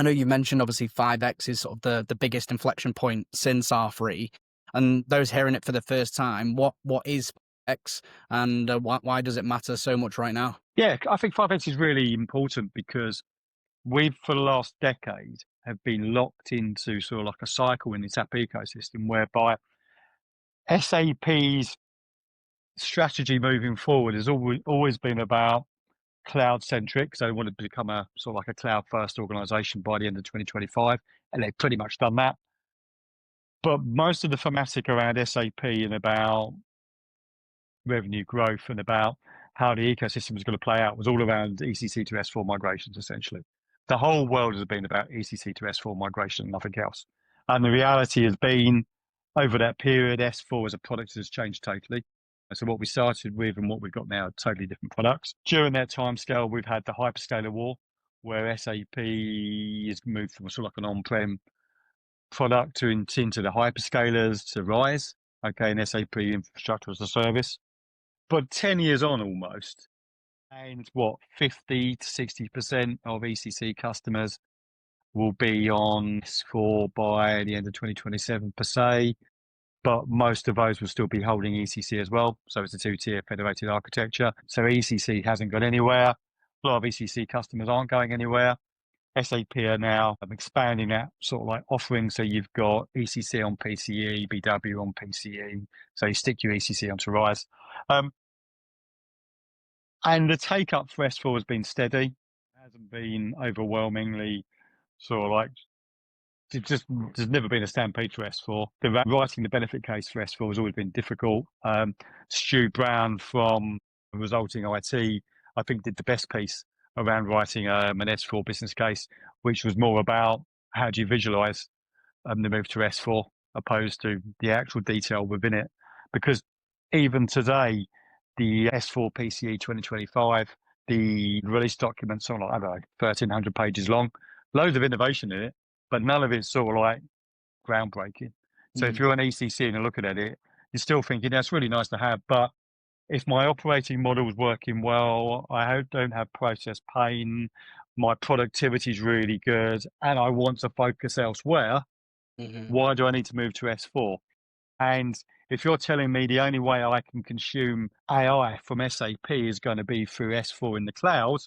I know you mentioned obviously 5x is sort of the biggest inflection point since R3, and those hearing it for the first time, what is X, and why does it matter so much right now? Yeah, I think 5x is really important because we've, for the last decade, have been locked into sort of like a cycle in the SAP ecosystem whereby SAP's strategy moving forward has always been about cloud centric. So they want to become a sort of like a cloud first organization by the end of 2025. And they've pretty much done that. But most of the thematic around SAP and about revenue growth and about how the ecosystem was going to play out was all around ECC to S4 migrations, essentially. The whole world has been about ECC to S4 migration and nothing else. And the reality has been, over that period, S4 as a product has changed totally. So what we started with and what we've got now are totally different products. During that timescale, we've had the hyperscaler war, where SAP has moved from sort of like an on-prem product into the hyperscalers to RISE, okay, and SAP infrastructure as a service. But 10 years on almost, and 50 to 60% of ECC customers will be on S4 by the end of 2027 per se, but most of those will still be holding ECC as well. So it's a two-tier federated architecture. So ECC hasn't gone anywhere. A lot of ECC customers aren't going anywhere. SAP are now expanding that sort of like offering. So you've got ECC on PCE, BW on PCE. So you stick your ECC onto RISE. And the take up for S4 has been steady. It hasn't been overwhelmingly sort of like, there's never been a stampede for S4. Writing the benefit case for S4 has always been difficult. Stu Brown from Resulting IT, I think, did the best piece around writing an S4 business case, which was more about how do you visualize the move to S4 opposed to the actual detail within it. Because even today, the S4 PCE 2025, the release document's on, I don't know, 1,300 pages long, loads of innovation in it, but none of it's sort of like groundbreaking. So if you're an ECC and you're looking at it, you're still thinking, that's really nice to have, but if my operating model is working well, I don't have process pain, my productivity is really good, and I want to focus elsewhere, why do I need to move to S4? And if you're telling me the only way I can consume AI from SAP is going to be through S4 in the cloud,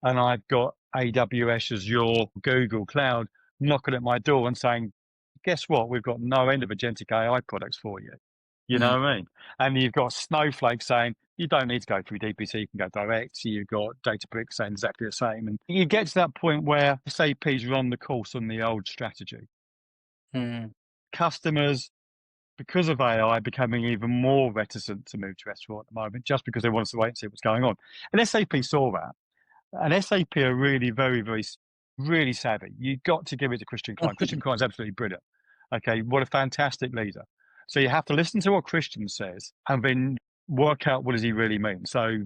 and I've got AWS, Azure, Google Cloud knocking at my door and saying, guess what? We've got no end of agentic AI products for you. You know what I mean? And you've got Snowflake saying, you don't need to go through DPC, you can go direct. You've got Databricks saying exactly the same. And you get to that point where SAP's run the course on the old strategy. Customers, because of AI, becoming even more reticent to move to S4 at the moment, just because they want us to wait and see what's going on. And SAP saw that. And SAP are really, very, very, really savvy. You've got to give it to Christian Klein. Christian Klein's absolutely brilliant. Okay, what a fantastic leader. So you have to listen to what Christian says and then work out what does he really mean. So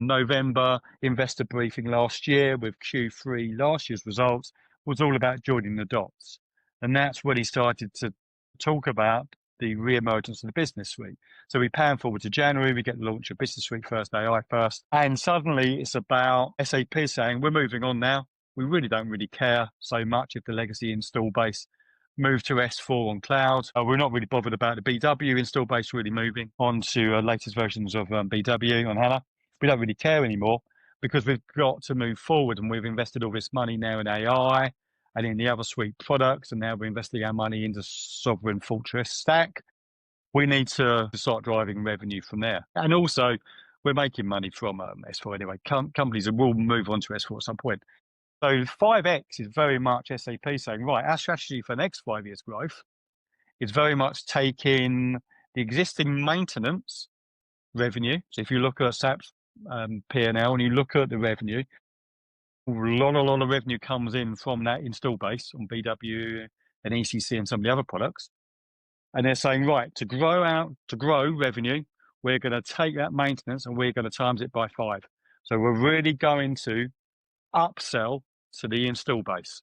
November investor briefing last year with Q3 last year's results was all about joining the dots. And that's when he started to talk about the re-emergence of the business suite. So we pan forward to January, we get the launch of Business Suite First, AI First, and suddenly it's about SAP saying, we're moving on now. We really don't really care so much if the legacy install base move to S4 on cloud. We're not really bothered about the BW install base really moving on to latest versions of BW on HANA. We don't really care anymore because we've got to move forward, and we've invested all this money now in AI and in the other suite products, and now we're investing our money into Sovereign Fortress stack. We need to start driving revenue from there. And also, we're making money from S4 anyway. Companies will move on to S4 at some point. So 5x is very much SAP saying, right, our strategy for the next 5 years growth is very much taking the existing maintenance revenue. So if you look at SAP's P&L and you look at the revenue, a lot of revenue comes in from that install base on BW and ECC and some of the other products. And they're saying, right, to grow revenue, we're going to take that maintenance and we're going to times it by 5. So we're really going to upsell to the install base.